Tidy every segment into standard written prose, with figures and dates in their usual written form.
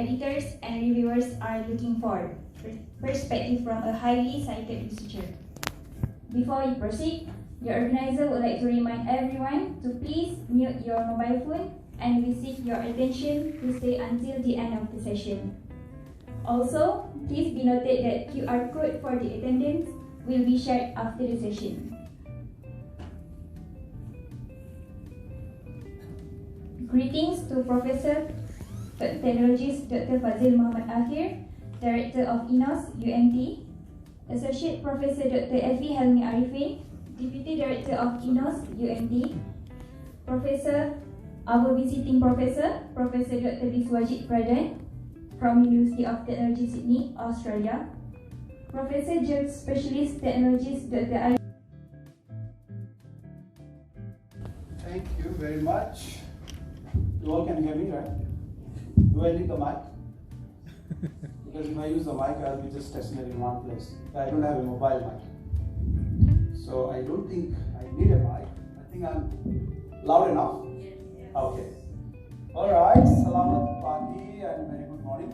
editors and reviewers are looking for perspective from a highly cited researcher. Before we proceed, the organizer would like to remind everyone to please mute your mobile phone, and we seek your attention to stay until the end of the session. Also, please be noted that QR code for the attendance will be shared after the session. Greetings to Professor Technologist Dr. Fazil Muhammad Akhir, Director of INOS, UMT, Associate Professor Dr. Effie Helmi Arifin, Deputy Director of INOS, UMT, our visiting Professor, Professor Dr. Biswajeet Pradhan from University of Technology, Sydney, Australia, Professor Geo-spatialist Technologist Dr. Thank you very much. You all can hear me, right? Do I need the mic? Because if I use the mic, I'll be just stationary in one place. I don't have a mobile mic. So I don't think I need a mic. I think I'm loud enough. Okay. Alright, Salamat Pagi and very good morning.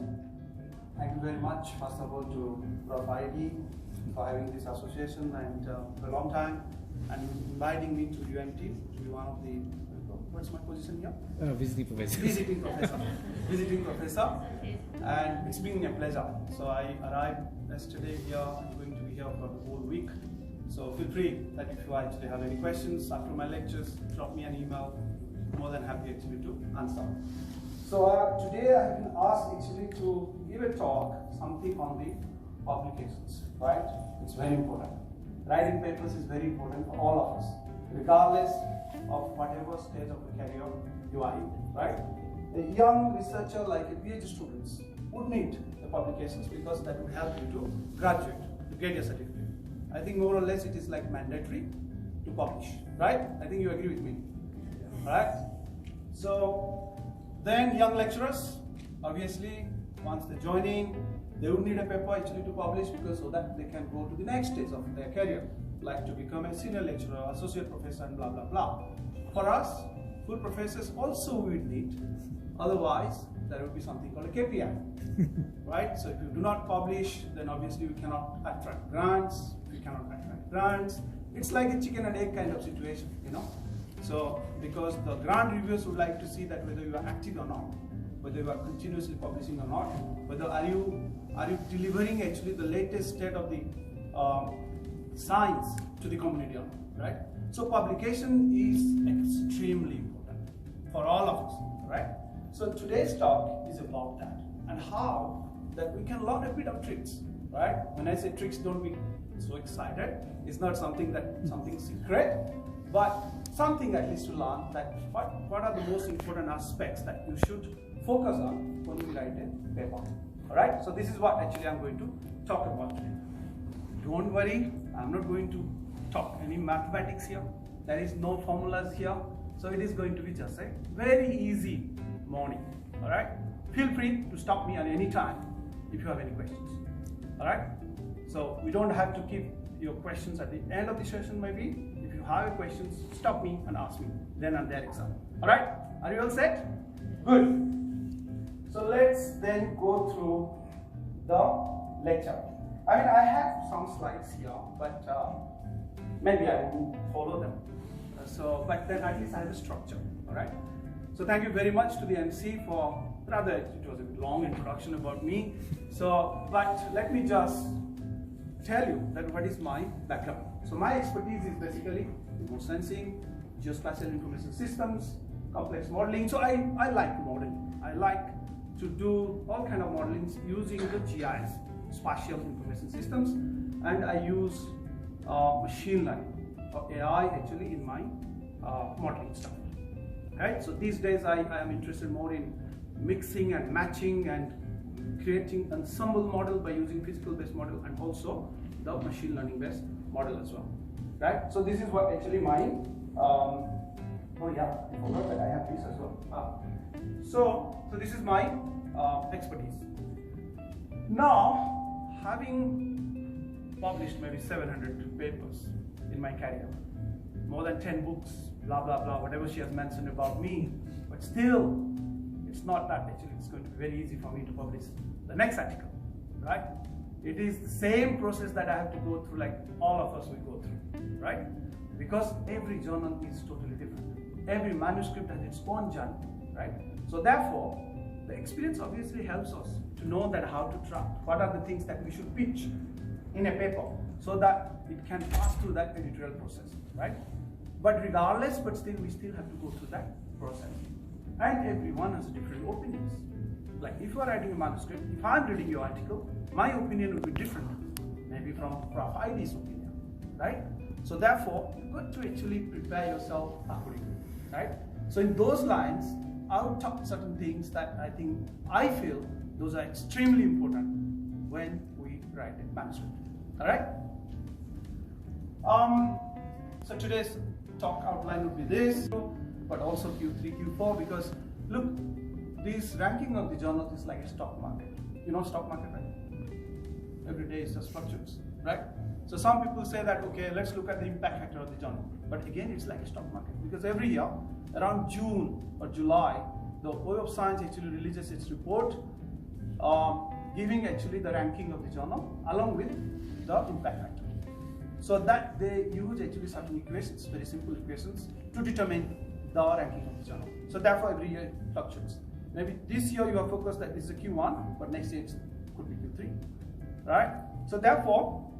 Thank you very much, first of all, to Prof. ID for having this association and for a long time and inviting me to UMT to be one of the, what's my position here? Visiting professor. Visiting professor. Visiting professor. And it's been a pleasure. So I arrived yesterday here. I'm going to be here for the whole week. So feel free that if you actually have any questions after my lectures, drop me an email. More than happy actually to answer. So today I have been asked actually to give a talk, something on the publications, right? It's very important. Writing papers is very important for all of us, regardless of whatever stage of the career you are in, right? A young researcher like a PhD students would need the publications because that would help you to graduate, to get your certificate. I think more or less it is like mandatory to publish, right? I think you agree with me, right? So then young lecturers, obviously, once they join in, they would need a paper actually to publish because so that they can go to the next stage of their career, like to become a senior lecturer, associate professor, and blah, blah, blah. For us, full professors also we would need, otherwise there would be something called a KPI, right? So if you do not publish, then obviously we cannot attract grants. If we cannot attract grants, it's like a chicken and egg kind of situation, you know? So because the grant reviewers would like to see that whether you are active or not, whether you are continuously publishing or not, whether are you delivering actually the latest state of the science to the community, right? So publication is extremely important for all of us, right? So today's talk is about that and how that we can learn a bit of tricks, right? When I say tricks, don't be so excited. It's not something secret, but something at least to learn that what are the most important aspects that you should focus on when you write a paper. Alright, so this is what actually I'm going to talk about today. Don't worry, I'm not going to talk any mathematics here. There is no formulas here. So it is going to be just a very easy morning. Alright, feel free to stop me at any time if you have any questions. Alright, so we don't have to keep your questions at the end of the session maybe. If you have questions, stop me and ask me. Then and there exam. Alright, are you all set? Good. So let's then go through the lecture. I mean, I have some slides here, but maybe I won't follow them. But then at least I have a structure, all right? So thank you very much to the MC for, rather it was a long introduction about me. So, but let me just tell you that what is my background. So my expertise is basically remote sensing, geospatial information systems, complex modeling. So I like modeling. I like to do all kind of modeling using the GIS, spatial information systems, and I use machine learning or AI actually in my modeling stuff. Right? So these days I am interested more in mixing and matching and creating ensemble model by using physical based model and also the machine learning based model as well. Right? So this is what actually my oh yeah, I forgot that I have this as well. So this is my expertise. Now, having published maybe 700 papers in my career, more than 10 books, blah blah blah, whatever she has mentioned about me, but still it's not that actually it's going to be very easy for me to publish the next article, right? It is the same process that I have to go through, like all of us will go through, right? Because every journal is totally different. Every manuscript has its own journey, right? So therefore, the experience obviously helps us to know that how to draft, what are the things that we should pitch in a paper so that it can pass through that editorial process, right? But regardless, but still, we still have to go through that process. And everyone has different opinions. Like if you are writing a manuscript, if I'm reading your article, my opinion would be different, maybe from Prof. ID's opinion, right? So therefore, you've got to actually prepare yourself accordingly, right? So in those lines, I'll talk certain things that I feel those are extremely important when we write a manuscript, all right? So today's talk outline would be this, but also Q3, Q4, because look, this ranking of the journals is like a stock market. You know stock market, right? Every day it just fluctuates, right? So some people say that, okay, let's look at the impact factor of the journal. But again, it's like a stock market, because every year, around June or July, the WoS Science actually releases its report, giving actually the ranking of the journal along with the impact factor. So that they use actually certain equations, very simple equations, to determine the ranking of the journal. So therefore, every year it fluctuates. Maybe this year you are focused that this is a Q1, but next year it could be Q3, right? So therefore,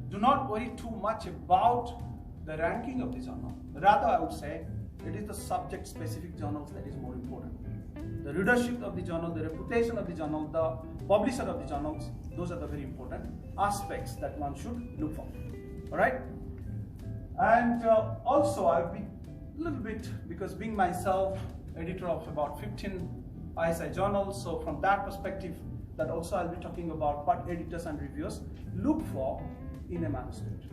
do not worry too much about the ranking of the journal. Rather, I would say it is the subject-specific journals that is more important. The readership of the journal, the reputation of the journal, the publisher of the journals, those are the very important aspects that one should look for. All right? And also, I'll be a little bit, because being myself editor of about 15 ISI journals, so from that perspective, that also I'll be talking about what editors and reviewers look for in a manuscript,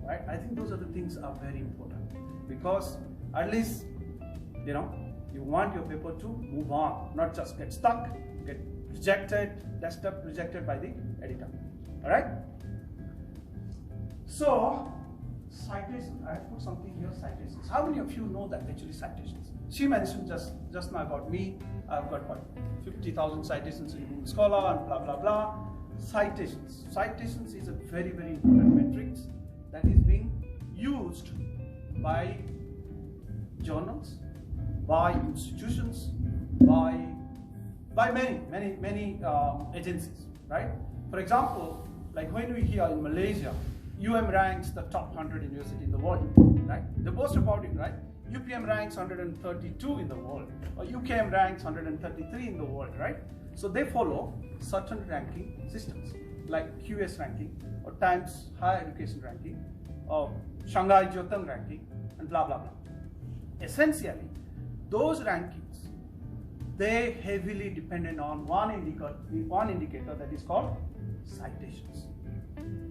right? I think those are the things are very important, because at least, you want your paper to move on, not just get stuck, get rejected, desktop rejected by the editor, all right? So, citations, I have put something here, citations. How many of you know that actually citations? She mentioned just now about me, I've got what, 50,000 citations in Google Scholar and blah, blah, blah. Citations. Citations is a very, very important metric that is being used by journals, by institutions, by many agencies, right? For example, like when we hear in Malaysia, ranks the top 100 university in the world, right? They boast about it, right? UPM ranks 132 in the world, or UKM ranks 133 in the world, right? So they follow certain ranking systems, like QS ranking, or Times Higher Education ranking, or Shanghai Jioteng ranking, and blah, blah, blah. Essentially, those rankings, they heavily dependent on one indicator that is called citations.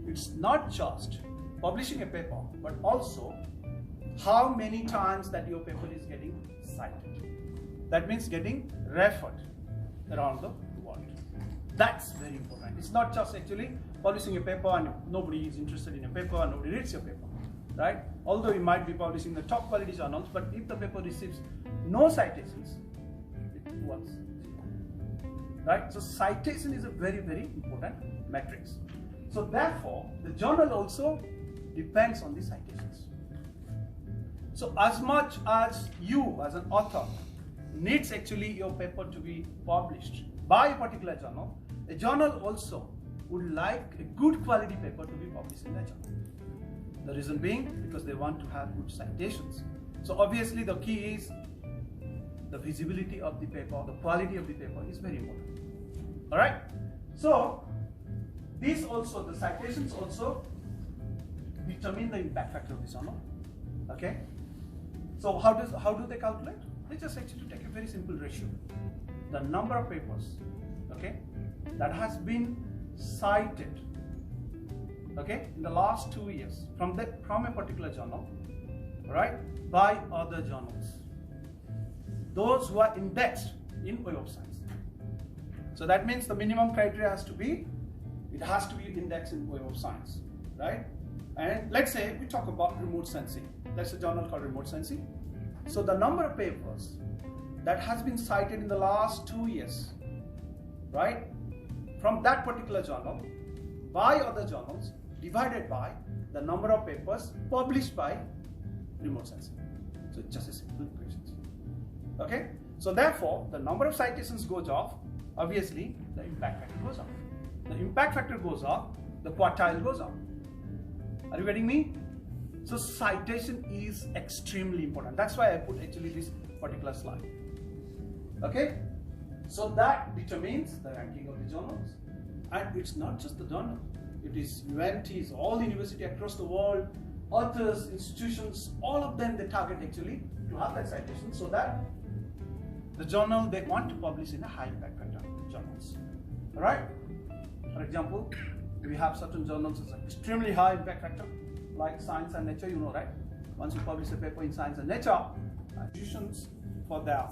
It's not just publishing a paper, but also how many times that your paper is getting cited. That means getting referred around the world. That's very important. It's not just actually publishing a paper and nobody is interested in a paper and nobody reads your paper, right? Although you might be publishing the top quality journals, but if the paper receives no citations, it works zero, right? So citation is a very, very important metric. So therefore, the journal also depends on the citations. So as much as you as an author needs actually your paper to be published by a particular journal, a journal also would like a good quality paper to be published in that journal. The reason being, because they want to have good citations. So obviously the key is the visibility of the paper, the quality of the paper is very important. All right? So these also, the citations also determine the impact factor of the journal. Okay? So how do they calculate? They just actually take a very simple ratio. The number of papers, okay, that has been cited, okay, in the last 2 years from a particular journal, right, by other journals. Those who are indexed in WoS Science. So that means the minimum criteria has to be, it has to be indexed in WoS Science, right? And let's say we talk about remote sensing. That's a journal called remote sensing. So the number of papers that has been cited in the last 2 years, right, from that particular journal by other journals divided by the number of papers published by remote sensing. So it's just a simple equation. Okay, so therefore the number of citations goes off, obviously the impact factor goes up. The impact factor goes up, the quartile goes up. Are you getting me? So citation is extremely important. That's why I put actually this particular slide. Okay, so that determines the ranking of the journals. And it's not just the journal, it is UNTs, all the universities across the world, authors, institutions, all of them they target actually to have that citation so that the journal they want to publish in a high impact factor journals. Alright? For example, we have certain journals with extremely high impact factor, like Science and Nature, you know, right? Once you publish a paper in Science and Nature, institutions for their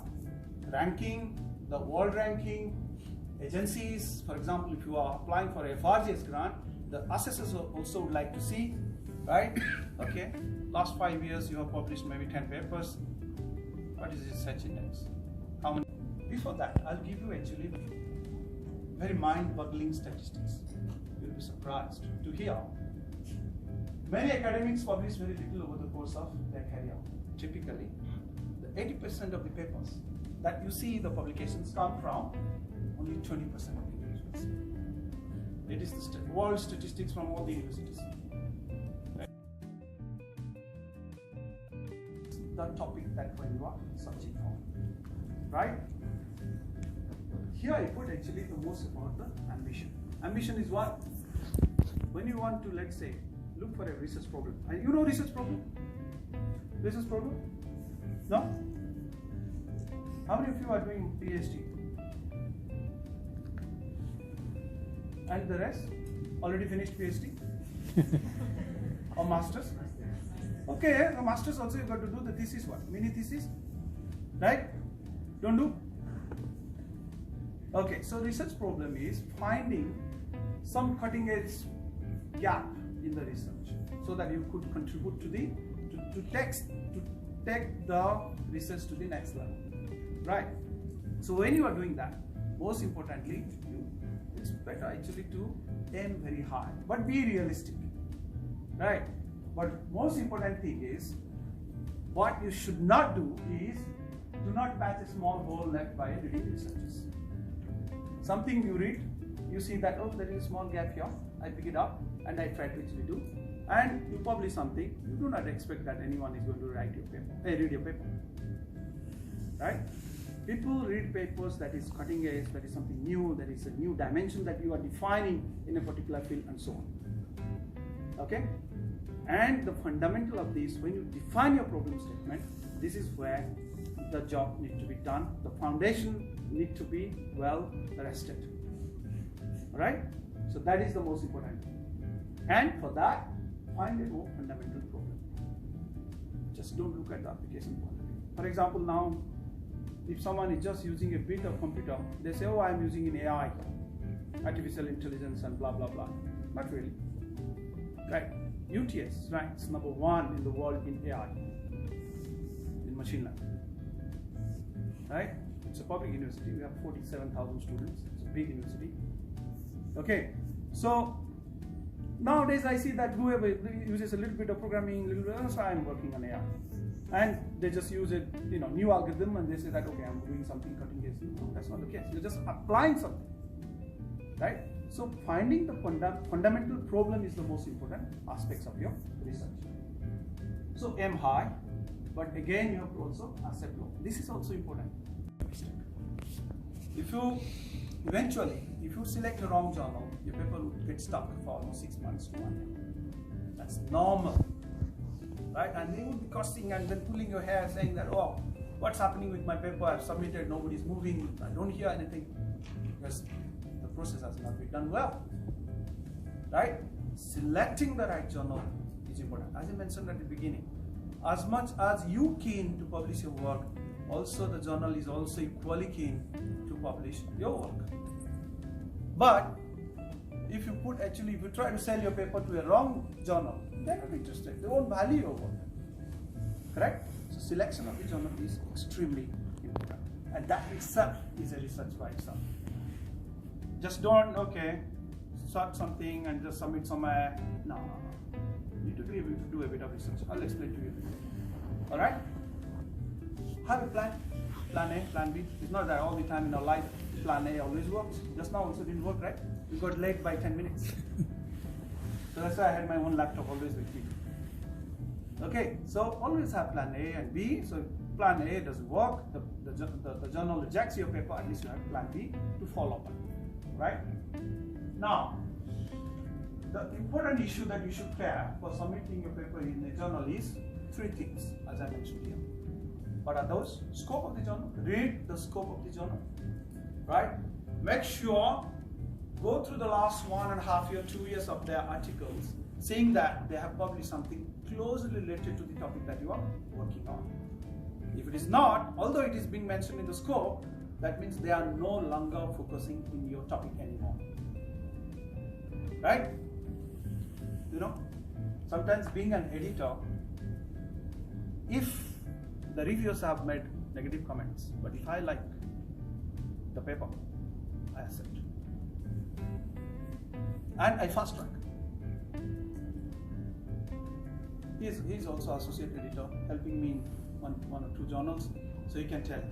ranking, the world ranking, agencies, for example, if you are applying for a FRGS grant, the assessors also would like to see, right? Okay, last 5 years you have published maybe 10 papers. What is your search index? How many? Before that, I'll give you actually very mind-boggling statistics. You'll be surprised to hear. Many academics publish very little over the course of their career. Typically, the 80% of the papers that you see the publications come from only 20% of the individuals. It is the world statistics from all the universities. Right? The topic that when you are searching for, right? Here I put actually the most about the ambition. Ambition is what? When you want to, let's say, look for a research problem. And you know research problem? Research problem? No? How many of you are doing PhD? And the rest? Already finished PhD? Or masters? Okay, the masters also you got to do the thesis one. Mini thesis? Right? Don't do? Okay, so research problem is finding some cutting edge gap in the research so that you could contribute to the to take the research to the next level. Right? So when you are doing that, most importantly, it's better actually to aim very high, but be realistic. Right? But most important thing is, what you should not do is, do not patch a small hole left by reading researchers. Something you read, you see that, oh, there is a small gap here, I pick it up and I try to actually do, and you publish something, you do not expect that anyone is going to write your paper, read your paper. Right? People read papers that is cutting edge, that is something new, that is a new dimension that you are defining in a particular field and so on. Okay? And the fundamental of this, when you define your problem statement, this is where the job needs to be done. The foundation needs to be well rested. Alright? So that is the most important thing. And for that, find a more fundamental problem. Just don't look at the application point of view. For example, now, if someone is just using a bit of computer, they say, oh, I'm using an AI, artificial intelligence and blah, blah, blah. Not really. Right? UTS ranks #1 in the world in AI, in machine learning. Right? It's a public university. We have 47,000 students. It's a big university. Okay. So nowadays I see that whoever uses a little bit of programming, so I'm working on AI. And they just use a new algorithm and they say that, okay, I'm doing something cutting edge. No, that's not the case. You're just applying something. Right? So finding the fundamental problem is the most important aspects of your research. So aim high, but again you have to also accept low. This is also important. If you select the wrong journal, your paper would get stuck for almost 6 months to 1 year. That's normal. Right? And they would be cursing and then pulling your hair saying that, oh, what's happening with my paper? I've submitted, nobody's moving, I don't hear anything. Because the process has not been done well. Right? Selecting the right journal is important. As I mentioned at the beginning, as much as you keen to publish your work, also the journal is also equally keen to publish your work. But if you try to sell your paper to a wrong journal, they're not interested. They won't value your work. Correct? So selection of the journal is extremely important. and that itself is a research by itself. Just don't, search something and just submit somewhere. No. You need to be able to do a bit of research. I'll explain to you. Alright? Have a plan. Plan A, plan B. It's not that all the time in our life, plan A always works. Just now also didn't work, right? We got late by 10 minutes. So that's why I had my own laptop always with me. Okay, so always have plan A and B. So if plan A doesn't work, the journal rejects your paper, at least you have plan B to follow up. Right? Now, the important issue that you should care for submitting your paper in a journal is 3 things, as I mentioned here. What are those? Scope of the journal. Read the scope of the journal. Right? Make sure, go through the last 1.5 years, 2 years of their articles, saying that they have published something closely related to the topic that you are working on. If it is not, although it is being mentioned in the scope, that means they are no longer focusing in your topic anymore. Right? You know, sometimes being an editor, if the reviewers have made negative comments, but if I like the paper, I accept. And I fast track. He's also associate editor, helping me in one or two journals, so you can tell.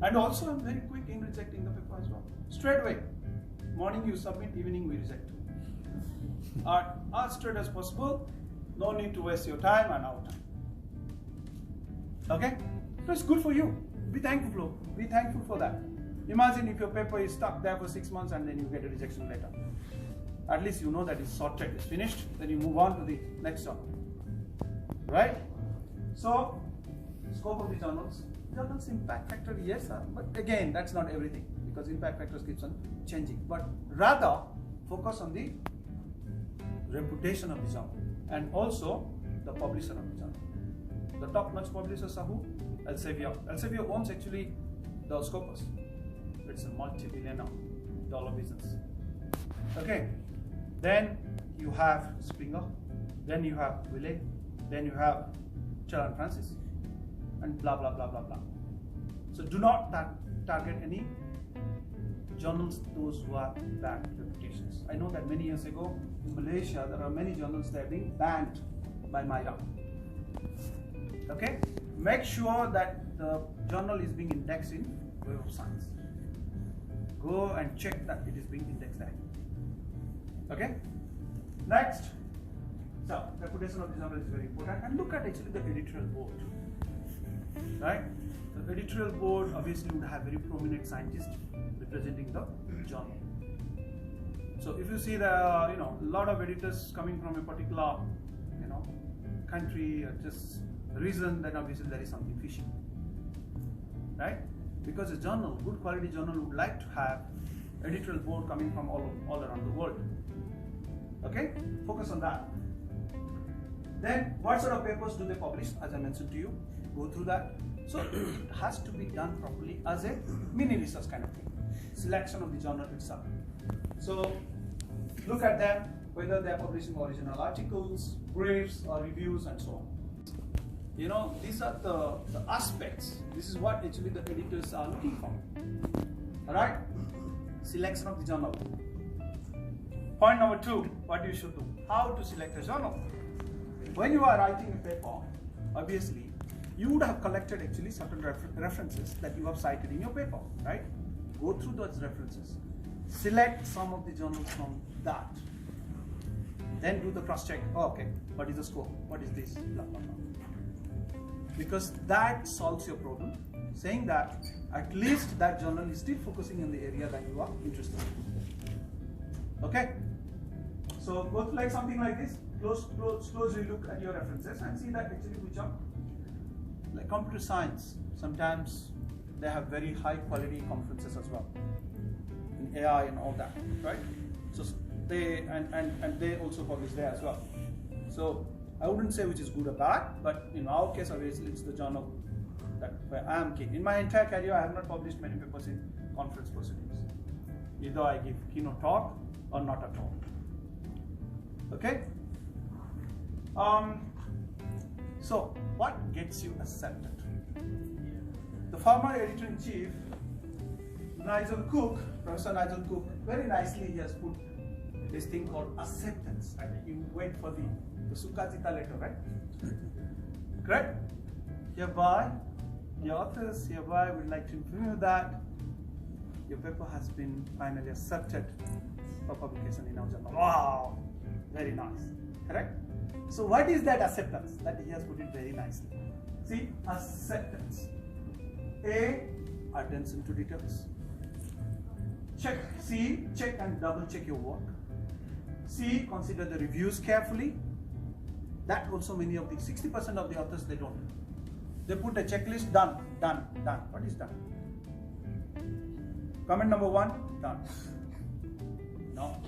And also I'm very quick in rejecting the paper as well. Straight away. Morning you submit, evening we reject. As straight as possible, no need to waste your time and our time. Okay? So it's good for you. Be thankful. Be thankful for that. Imagine if your paper is stuck there for 6 months and then you get a rejection letter. At least you know that it's sorted, it's finished, then you move on to the next one. Right? So, scope of the journals. Journals impact factor, yes, but again, that's not everything, because impact factors keeps on changing. But rather, focus on the reputation of the journal and also the publisher of the journal. The top-notch publishers are who? Elsevier. Elsevier owns actually the Scopus. It's a multi-billion-dollar business. Okay, then you have Springer, then you have Wiley, then you have Charles Francis, and blah blah blah blah blah. So do not target any journals, those who have bad reputations. I know that many years ago in Malaysia there are many journals that are being banned by MIRA. Okay, make sure that the journal is being indexed in Web of Science. Go and check that it is being indexed there. Okay, next. So reputation of the journal is very important, and look at actually the editorial board. Right? The editorial board obviously would have very prominent scientists representing the journal. So if you see the a lot of editors coming from a particular country or just region, then obviously there is something fishy. Right? Because a journal, good quality journal, would like to have editorial board coming from all around the world. Okay? Focus on that. Then what sort of papers do they publish? As I mentioned to you, go through that. So it has to be done properly as a mini research kind of thing. Selection of the journal itself. So look at them, whether they are publishing original articles, briefs, or reviews, and so on. These are the aspects. This is what actually the editors are looking for. Alright? Selection of the journal. Point number 2, what you should do. How to select a journal. When you are writing a paper, obviously, you would have collected actually certain references that you have cited in your paper, right? Go through those references. Select some of the journals from that. Then do the cross-check. Oh, okay, what is the scope? What is this? Blah, blah, blah. Because that solves your problem, saying that at least that journal is still focusing on the area that you are interested in. Okay? So go through something like this. Closely look at your references and see that actually which are like computer science. Sometimes they have very high quality conferences as well in AI and all that, right? So they and they also publish there as well. So I wouldn't say which is good or bad, but in our case, obviously it's the journal where I am keen. In my entire career, I have not published many papers in conference proceedings. Either I give keynote talk or not at all. Okay. So what gets you accepted? the former editor-in-chief, Professor Nigel Cook, very nicely he has put this thing called acceptance. Right? You wait for the Sukajita letter, right? Correct? Hereby, the authors hereby would like to inform you that your paper has been finally accepted for publication in our journal. Wow! Very nice. Correct? So what is that acceptance? That he has put it very nicely. See, acceptance. A, attention to details. Check. C, check and double check your work. C, consider the reviews carefully. That also many of the 60% of the authors they don't. They put a checklist, done. What is done? Comment number 1, done. No.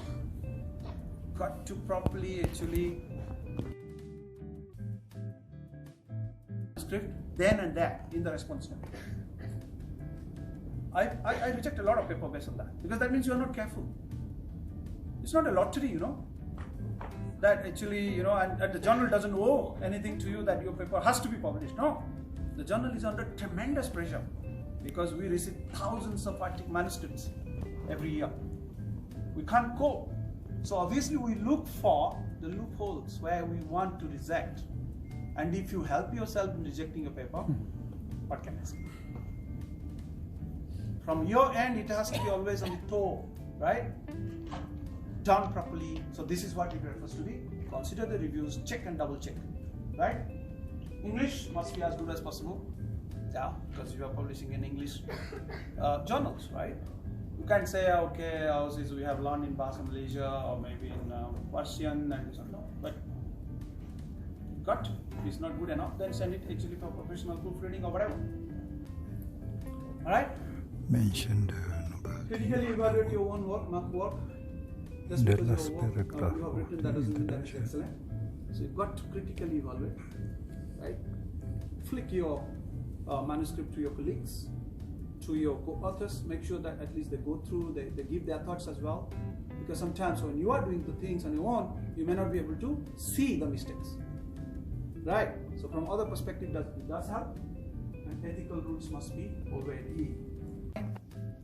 Got to properly actually script then and there in the response time. I reject a lot of paper based on that because that means you are not careful. It's not a lottery, you know. That actually, you know, and the journal doesn't owe anything to you that your paper has to be published. No, the journal is under tremendous pressure because we receive thousands of manuscripts every year. We can't cope. So obviously we look for the loopholes where we want to reject. And if you help yourself in rejecting a paper, what can I say? From your end, it has to be always on the toe, right? Done properly. So this is what it refers to be. Consider the reviews, check and double check, right? English must be as good as possible. Yeah, because you are publishing in English journals, right? You can't say, okay, we have learned in WoS Malaysia or maybe in Persian and so on. No, but got if it's not good enough, then send it actually for professional proofreading or whatever. All right? Mentioned critically evaluate your own work. Just because your work you have written, that doesn't mean that it's excellent. So you've got to critically evaluate, right? Flick your manuscript to your colleagues, to your co-authors. Make sure that at least they go through, they give their thoughts as well. Because sometimes when you are doing the things on your own, you may not be able to see the mistakes, right? So from other perspective, that does help. And ethical rules must be already.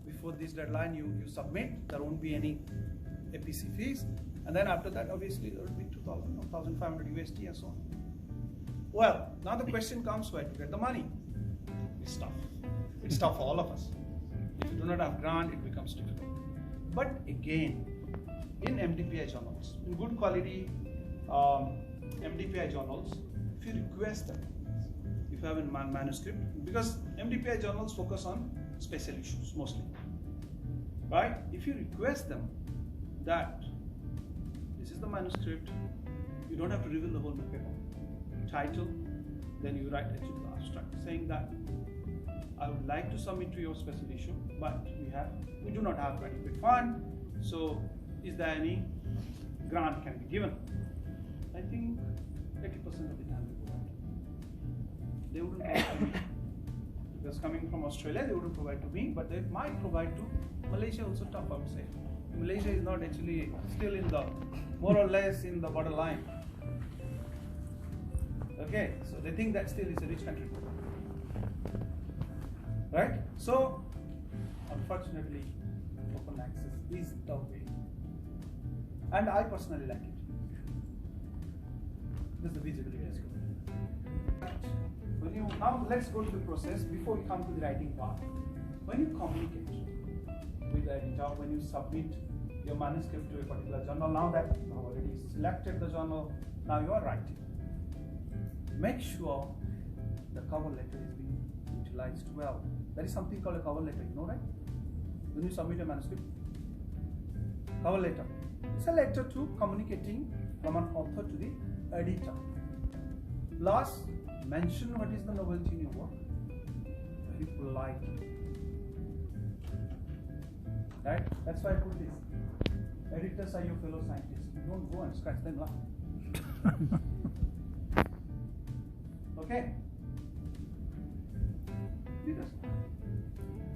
Before this deadline, you submit. There won't be any APC fees, and then after that, obviously, there will be 2,000 or 1,500 USD and so on. Well, now the question comes where to get the money. It's tough. It's tough for all of us. If you do not have grant, it becomes difficult. But again, in MDPI journals, in good quality MDPI journals, if you request them, if you have a manuscript, because MDPI journals focus on special issues mostly, right? If you request them that this is the manuscript, you don't have to reveal the whole paper. Title, then you write actually the abstract saying that I would like to submit to your special issue, but we do not have adequate fund. So, is there any grant can be given? I think 80% of the time they wouldn't provide to me. Because coming from Australia, they wouldn't provide to me, but they might provide to Malaysia. Also tough, I would say. Malaysia is not actually still in the more or less in the borderline. Okay, so they think that still is a rich country, right? So, unfortunately, open access is the way, and I personally like it because the visibility is good. Now let's go to the process before we come to the writing part. When you communicate with the editor, when you submit your manuscript to a particular journal, now that you have already selected the journal, now you are writing. Make sure the cover letter is being utilized well. There is something called a cover letter, you know, right? When you submit a manuscript, cover letter. It's a letter to communicating from an author to the editor. Plus, mention what is the novelty in your work. Very polite. Right? That's why I put this. Editors are your fellow scientists. You don't go and scratch them up. Okay? Be respectful.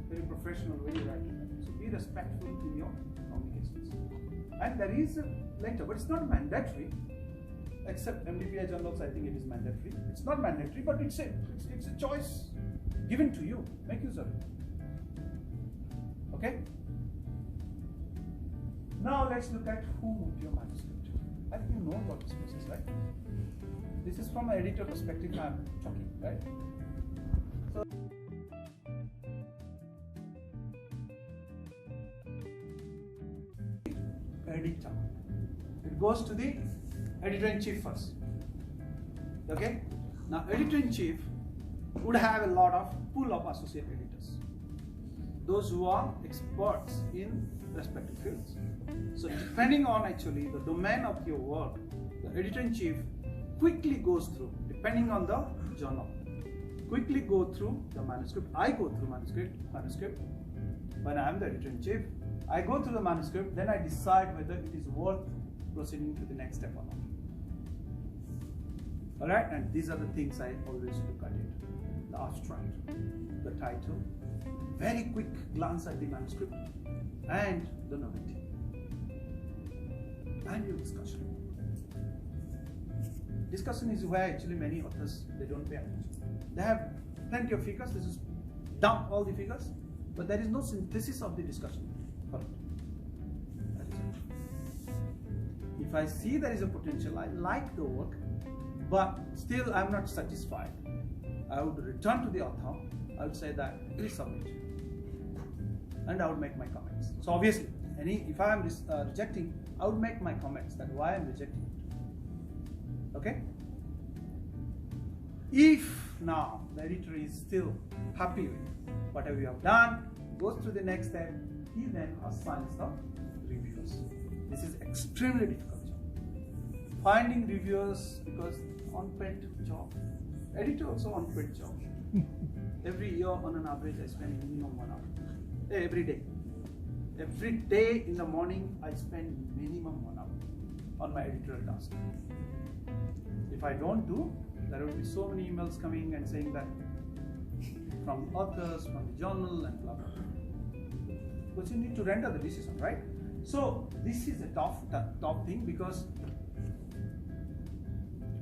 Very professional way you write. So be respectful in your communications. And there is a letter, but it's not mandatory. Except MDPI journals, I think it is mandatory. It's not mandatory, but it's a choice. given to you. Make use of it. Okay? Now let's look at who moved your manuscript. I think you know about this process, right? This is from an editor perspective I'm talking, right? So editor. It goes to the editor-in-chief first. Okay? Now editor-in-chief would have a lot of pool of associate editors. Those who are experts in respective fields. So depending on actually the domain of your work, the editor-in-chief quickly goes through, depending on the journal, quickly go through the manuscript. I go through manuscript when I am the editor-in-chief. I go through the manuscript, then I decide whether it is worth proceeding to the next step or not. Alright, and these are the things I always look at it. The abstract, the title, very quick glance at the manuscript, and the novelty, and your discussion. Discussion is where actually many authors, they don't pay attention. They have plenty of figures, they just dump all the figures, but there is no synthesis of the discussion for it. That is it. If I see there is a potential, I like the work, but still I'm not satisfied, I would return to the author, I would say that please submit, and I would make my comments. So obviously, if I am rejecting, I would make my comments that why I am rejecting it. Okay? If now the editor is still happy with whatever you have done, goes through the next step, he then assigns the reviewers. This is extremely difficult job. Finding reviewers, because unpaid job. Editor also unpaid job. Every year on an average I spend minimum 1 hour. Every day. Every day in the morning I spend minimum 1 hour on my editorial task. If I don't do, there will be so many emails coming and saying that from the authors, from the journal, and blah blah blah. But you need to render the decision, right? So this is a tough thing, because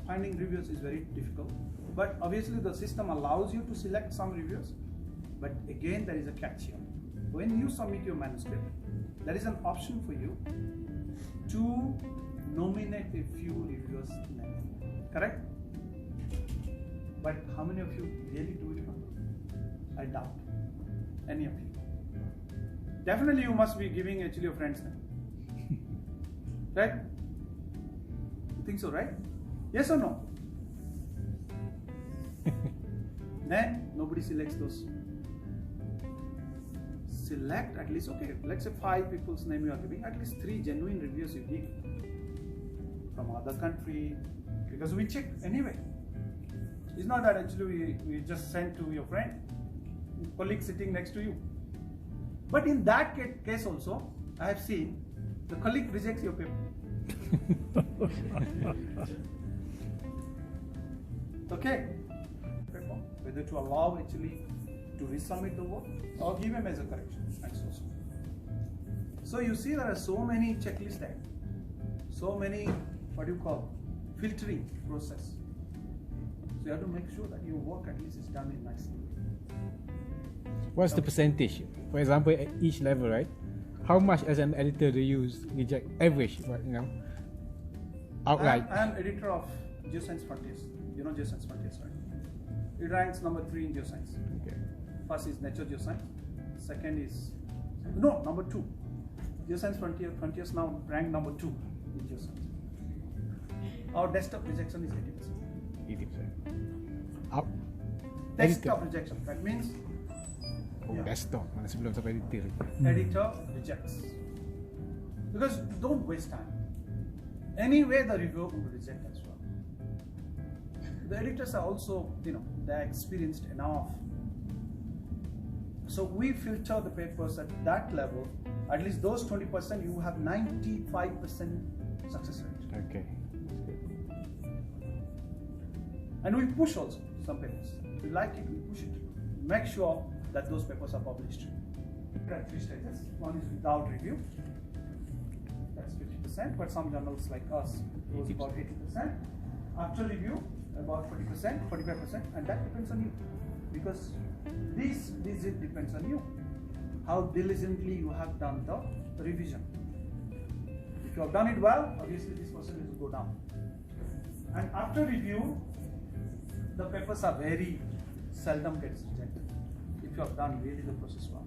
finding reviewers is very difficult. But obviously the system allows you to select some reviewers. But again, there is a catch here. When you submit your manuscript, there is an option for you to nominate a few reviewers in it. Correct? But how many of you really do it? I doubt any of you. Definitely you must be giving actually your friends name. Right? You think so, right? Yes or no? Then nobody selects those. Select at least, okay, let's say 5 people's name you are giving, at least 3 genuine reviews you give from other country, because we check anyway. It's not that actually we just send to your friend, colleague sitting next to you. But in that case also, I have seen the colleague rejects your paper. Okay, whether to allow actually to resubmit the work or give him as a correction, and so on. So you see there are so many checklists there, so many, what do you call, filtering process. So you have to make sure that your work at least is done in nicely. What's the percentage? For example, at each level, right? How much as an editor do you reject? Average, outright. I am editor of Geoscience Frontiers. You know Geoscience Frontiers, right? It ranks number 3 in geoscience. Okay. First is Nature Geoscience. Second is number 2. Geoscience Frontiers now rank number 2 in geoscience. Our desktop rejection is 80%. 80%. Desktop rejection. That means desktop. Mana sebelum sampai editor. Editor rejects. Because don't waste time. Anyway, the reviewer will reject as well. The editors are also, they're experienced enough. So we filter the papers at that level. At least those 20%, you have 95% success rate. Okay. And we push also some papers. If we like it, we push it. Make sure that those papers are published. There are 3 stages. One is without review. That's 50%, but some journals like us goes about 80%. After review, about 40%, 45%, and that depends on you. Because This it depends on you. How diligently you have done the revision. If you have done it well, obviously this percentage will go down. And after review, the papers are very seldom gets rejected. If you have done really the process well,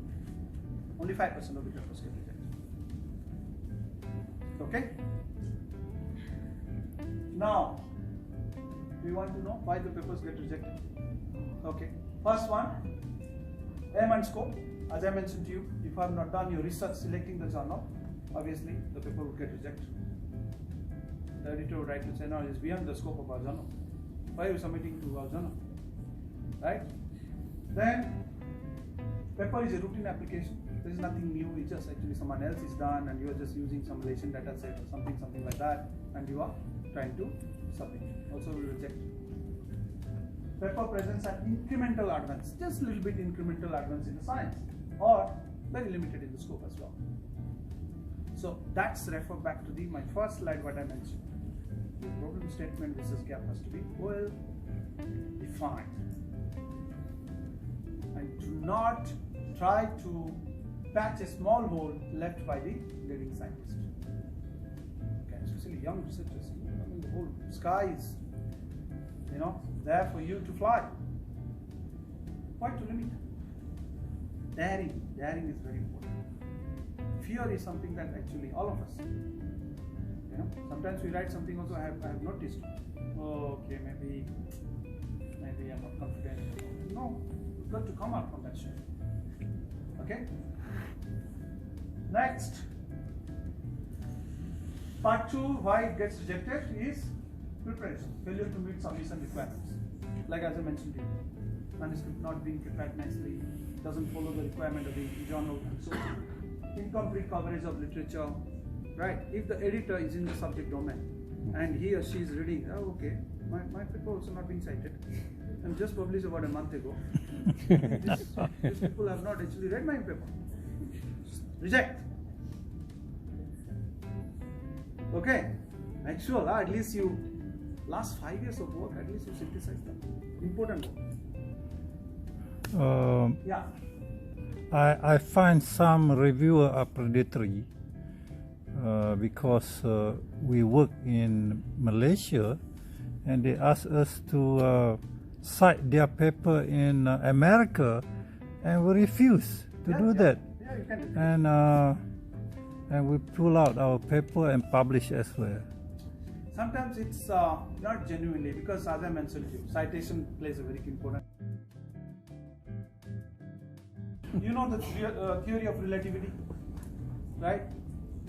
only 5% of the papers get rejected. Okay. Now, do you want to know why the papers get rejected? Okay. First one, aim and scope. As I mentioned to you, if you have not done your research selecting the journal, obviously the paper will get rejected. The editor would write to say, no, it is beyond the scope of our journal. Why are you submitting to our journal? Right? Then, paper is a routine application. There is nothing new. It's just actually someone else is done, and you are just using some Malaysian data set or something like that, and you are trying to submit. Also, will reject. Paper presents an incremental advance, just a little bit incremental advance in the science, or very limited in the scope as well. So that's refer back to my first slide what I mentioned. The problem statement versus gap has to be well defined. And do not try to patch a small hole left by the leading scientist. Okay, especially young researchers. I mean, the whole sky is, there for you to fly. Why to limit? Daring is very important. Fear is something that actually all of us, sometimes we write something also I have noticed. Oh, okay, maybe I'm not confident. No, you've got to come out from that shell. Okay? Next, part 2, why it gets rejected is preparation, failure to meet submission requirements. Like as I mentioned to you, manuscript not being prepared nicely, doesn't follow the requirement of the journal, and so incomplete coverage of literature, right? If the editor is in the subject domain and he or she is reading, oh, okay, my paper also not being cited, and just published about a month ago. These people have not actually read my paper. Reject. Okay, make sure at least you last 5 years of work, at least you synthesize them. Important work. Yeah. I find some reviewer are predatory because we work in Malaysia and they ask us to cite their paper in America, and we refuse to do that. Yeah, you can. And we pull out our paper and publish elsewhere. Sometimes it's not genuinely, because as I mentioned to you, citation plays a very important. You know the theory of relativity, right?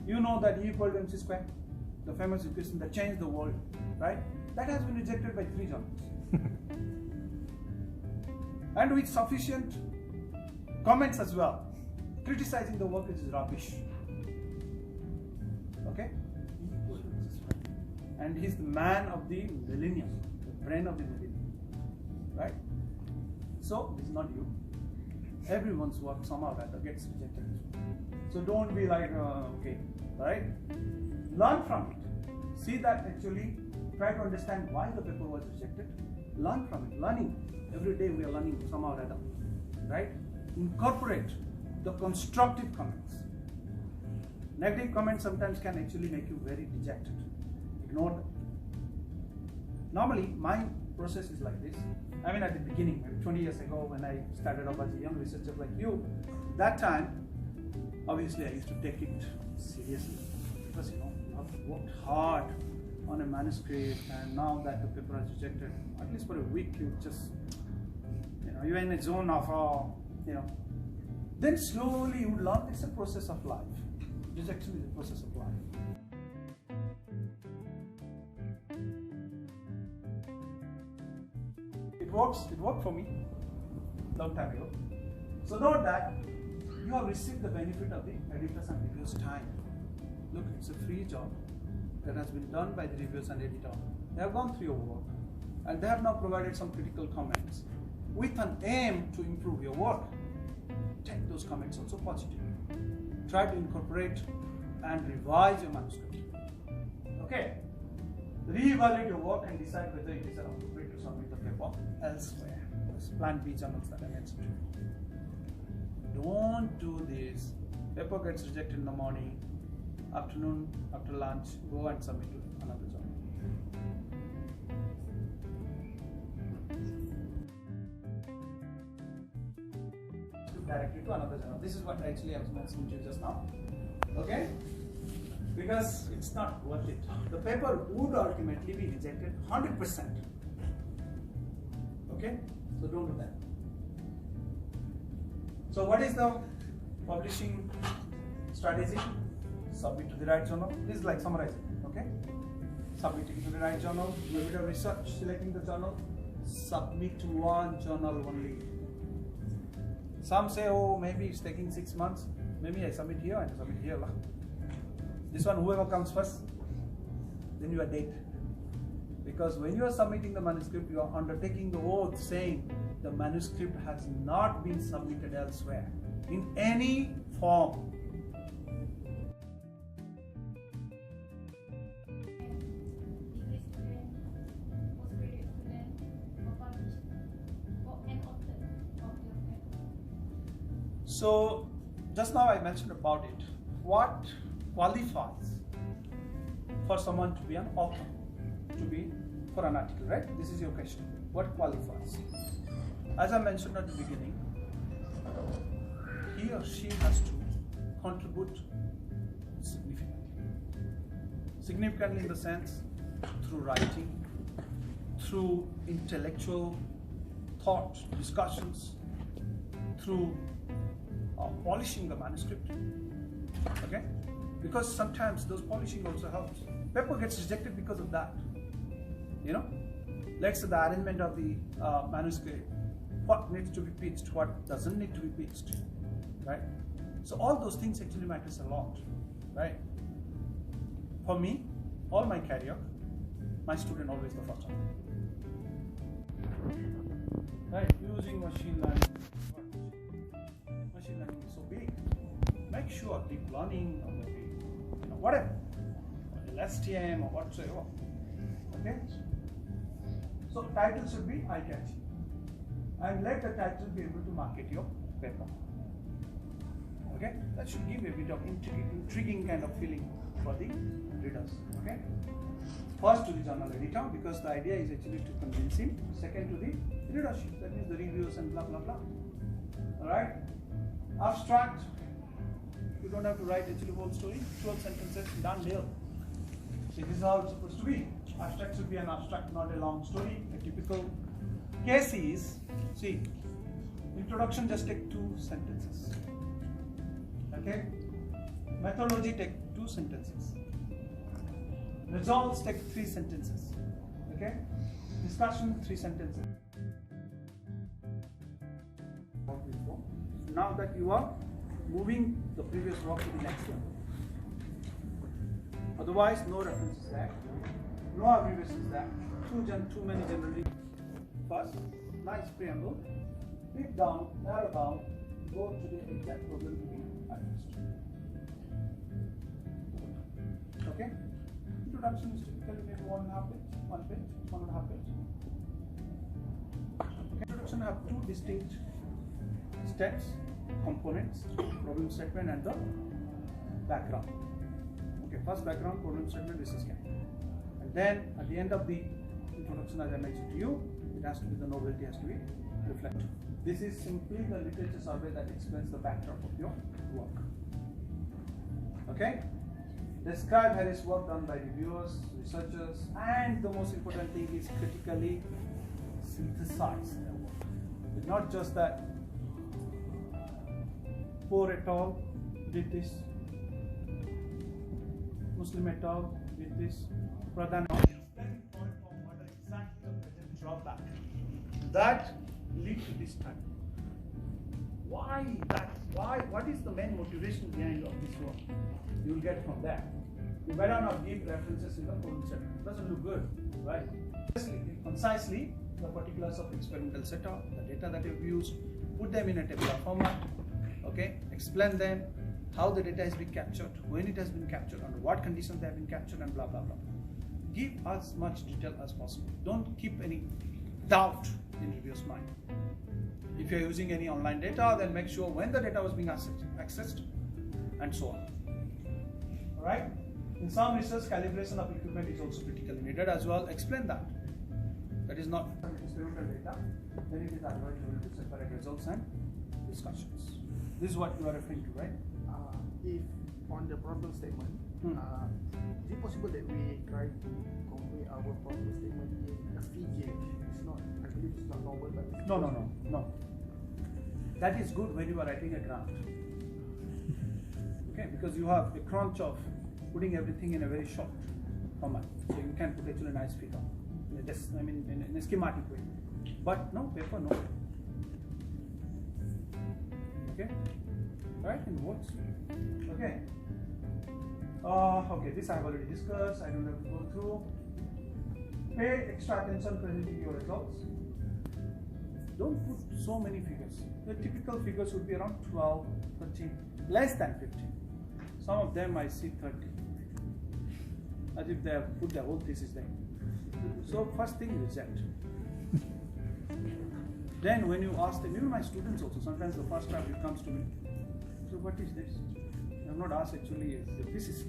You know that E equal to mc square, the famous equation that changed the world, right? That has been rejected by 3 journals. And with sufficient comments as well, criticizing the work is rubbish. Okay? And he's the man of the millennium, the brain of the millennium, right? So, this is not you. Everyone's work somehow or other gets rejected. So don't be like, okay, right? Learn from it. See that actually, try to understand why the paper was rejected. Learn from it. Learning. Every day we are learning somehow or other, right? Incorporate the constructive comments. Negative comments sometimes can actually make you very dejected. Ignore them. Normally, my process is like this. I mean, at the beginning, maybe 20 years ago, when I started off as a young researcher like you, that time, obviously, I used to take it seriously because I've worked hard on a manuscript, and now that the paper is rejected, at least for a week, you just, you're in a zone of, then slowly you learn it's a process of life. Rejection is a process of life. It worked for me long time ago. So note that you have received the benefit of the editors and reviewers' time. Look, it's a free job that has been done by the reviewers and editor. They have gone through your work and they have now provided some critical comments with an aim to improve your work. Take those comments also positively. Try to incorporate and revise your manuscript. Okay? Reevaluate your work and decide whether it is appropriate to submit the paper elsewhere. journals, Plan B journals that I mentioned to you. Don't do this. Paper gets rejected in the morning, afternoon, after lunch, go and submit to another journal. Directly to another journal. This is what actually I was mentioning to you just now. Okay? Because it's not worth it. The paper would ultimately be rejected 100%. Okay? So don't do that. So what is the publishing strategy? Submit to the right journal. This is like summarizing. Okay? Submitting to the right journal, do a bit of research, selecting the journal, submit to one journal only. Some say, oh, maybe it's taking 6 months. Maybe I submit here and submit here. This one, whoever comes first, then you are dead. Because when you are submitting the manuscript, you are undertaking the oath saying the manuscript has not been submitted elsewhere in any form. So, just now I mentioned about it. What qualifies for someone to be an author, to be for an article, right? This is your question. What qualifies? As I mentioned at the beginning, he or she has to contribute significantly. Significantly in the sense, through writing, through intellectual thought, discussions, through polishing the manuscript, okay? Because sometimes those polishing also helps. Paper gets rejected because of that. You know, let's say the arrangement of the manuscript, what needs to be pitched, what doesn't need to be pitched, right? So all those things actually matters a lot, right? For me, all my career, my student always the first one, right? Using machine learning. Machine learning is so big. Make sure deep learning or maybe whatever, or LSTM or whatsoever. Okay. So title should be eye-catching, and let the title be able to market your paper. Okay, that should give a bit of intriguing kind of feeling for the readers. Okay. First to the journal editor, because the idea is actually to convince him. Second to the readership, that means the reviews and blah blah blah. All right. Abstract. You don't have to write actually whole story. 12 sentences, done deal. So this is how it's supposed to be. Abstract should be an abstract, not a long story. A typical case is, see, introduction just take 2 sentences. Okay. Methodology take 2 sentences. Results take 3 sentences. Okay. Discussion 3 sentences. Now that you are moving the previous work to the next one. Otherwise, no reference is there, no abbreviation is there, too many generally. First, nice preamble, pick down, narrow down, go to the exact problem to be addressed. Okay? Introduction is typically maybe 1.5 page, 1 page, 1.5 page. Okay. Introduction have 2 distinct steps, components, problem statement and the background. Okay, first background, problem statement, this is can. And then at the end of the introduction, as I mentioned to you, it has to be, the novelty has to be reflected. This is simply the literature survey that explains the backdrop of your work. Okay? Describe various work done by reviewers, researchers, and the most important thing is critically synthesize their work. It's not just that Poor et al. Did this, Muslim et al. Did this, Pradhan et al. Explaining point of what are exactly the present drawback that lead to this type. Why that? Why? What is the main motivation behind of this work? You will get from there. You better not give references in the problem setup. It doesn't look good, right? Concisely, the particulars of experimental setup, the data that you've used, put them in a tabular format. Okay, explain them, how the data has been captured, when it has been captured, under what conditions they have been captured, and blah blah blah. Give as much detail as possible. Don't keep any doubt in reviewer's mind. If you're using any online data, then make sure when the data was being accessed and so on. Alright? In some research, calibration of equipment is also critically needed as well. Explain that. That is not experimental data. Then it is advisable to separate results and discussions. This is what you are referring to, right? If on the problem statement, is it possible that we try to convey our problem statement in a figure? It's not, I believe it's not normal, but it's No. That is good when you are writing a grant. Okay, because you have a crunch of putting everything in a very short format. So you can put actually a nice figure. In a schematic way. But no, paper, no. Okay? Right, in words. Okay. Okay, this I have already discussed. I don't have to go through. Pay extra attention presenting your results. Don't put so many figures. The typical figures would be around 12, 13, less than 15. Some of them I see 30. As if they have put their whole thesis there. So first thing, reject. Then when you ask them, even my students also, sometimes the first time it comes to me, so what is this? I have not asked actually is the thesis.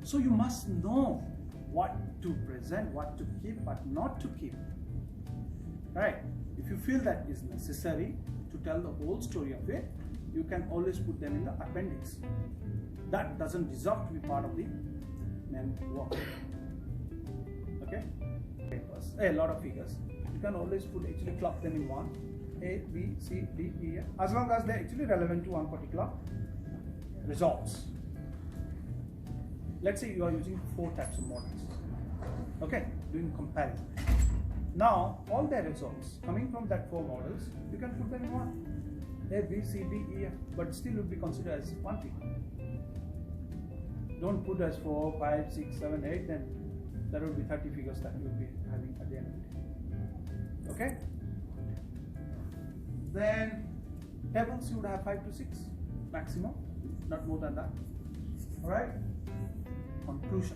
So you must know what to present, what to keep, what not to keep. Right? If you feel that is necessary to tell the whole story of it, you can always put them in the appendix. That doesn't deserve to be part of the main work. Okay? Papers. A lot of figures. You can always actually club them in one. A, B, C, D, E, F. As long as they're actually relevant to one particular results. Let's say you are using 4 types of models. Okay? Doing comparison. Now, all the results coming from that 4 models, you can put them in one. A, B, C, D, E, F, but still would be considered as one figure. Don't put as 4, 5, 6, 7, 8, then there will be 30 figures that you will be having at the end of the day. Okay? Then tables you would have 5 to 6 maximum, not more than that. Alright? Conclusion.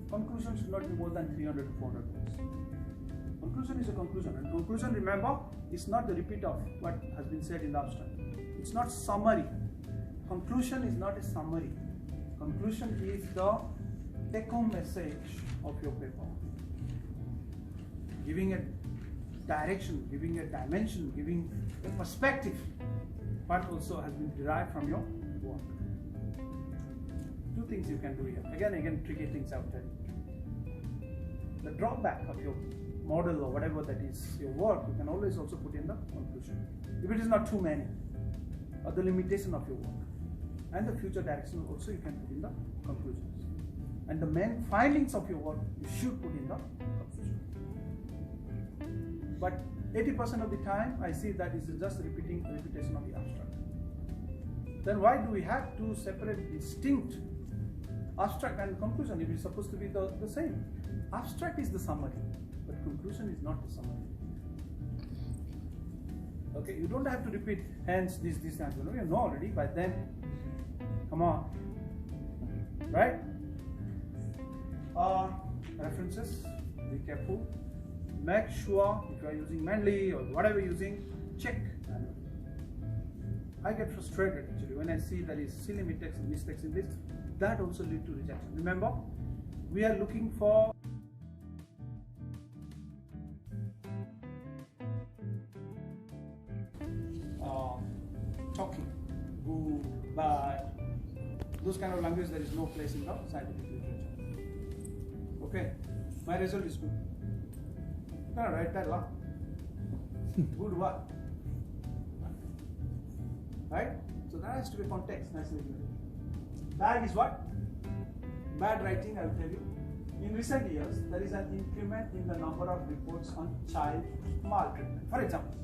Conclusion should not be more than 300 to 400 words. Conclusion is a conclusion, and conclusion, remember, is not the repeat of what has been said in the abstract. It's not summary. Conclusion is not a summary. Conclusion is the take-home message of your paper. Giving a direction, giving a dimension, giving a perspective, but also has been derived from your work. 2 things you can do here. Again, tricky things out there. The drawback of your model or whatever that is your work, you can always also put in the conclusion. If it is not too many, or the limitation of your work. And the future direction also you can put in the conclusions. And the main findings of your work, you should put in the conclusion. But 80% of the time, I see that is just repetition of the abstract. Then why do we have to separate distinct abstract and conclusion if it's supposed to be the same? Abstract is the summary, but conclusion is not the summary. Okay, you don't have to repeat hence this, and so on. You know already, but then, come on, right? References, be careful. Make sure if you are using Manly or whatever you're using, check. I get frustrated actually when I see there is silly mistakes in this. That also lead to rejection. Remember, we are looking for talking, good, bad, those kind of language. There is no place in the scientific literature. Okay, my result is good. You cannot write that lah. Good what? Right? So that has to be context. Nicely given. Bad is what? Bad writing, I will tell you. In recent years, there is an increment in the number of reports on child maltreatment. For example,